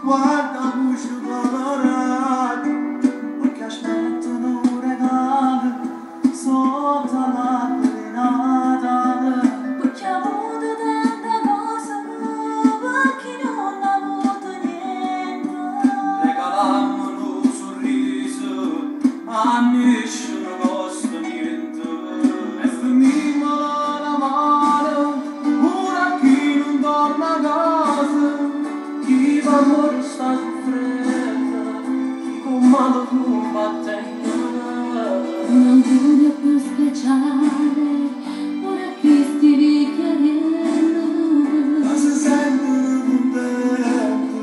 guarda l'uscio colorato perché aspettano un regalo sotto l'albero di Natale. Perché ha avuto tante cose perché non ha avuto niente. Regalammo un sorriso a nessuno costa niente. E finimmo la mano ora chi non torna a casa. Chi va amore sta soffrendo, chi comanda combattendo. Un augurio più speciale ora che sti richiedendo. Ma si sentono contenti,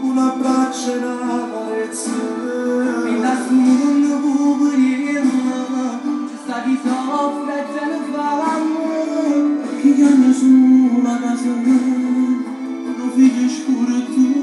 un abbraccio e una carezza. In questo mondo poverino ci sta chi soffre e se ne fa l'amore. Chi chiama sulla casa quando figli sfortunati.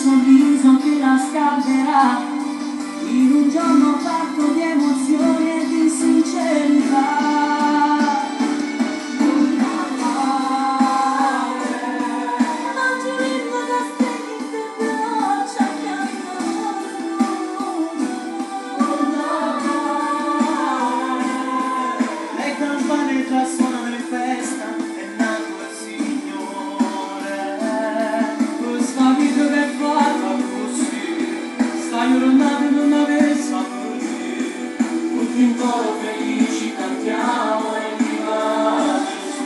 Sorriso che la scalderà in un giorno fatto di emozioni e di sincerità. Oggi ritmo da stegni per braccia che le campane già suonano in festa, è nato il Signore. Questa vita che è fatta così, stai ormai non aver saputo, tutti in coro felici cantiamo e viva Gesù.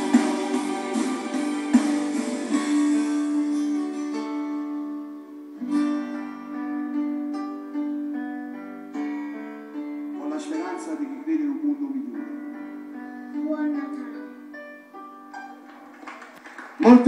Con la speranza di chi crede in un mondo migliore. Buon Natale. Molto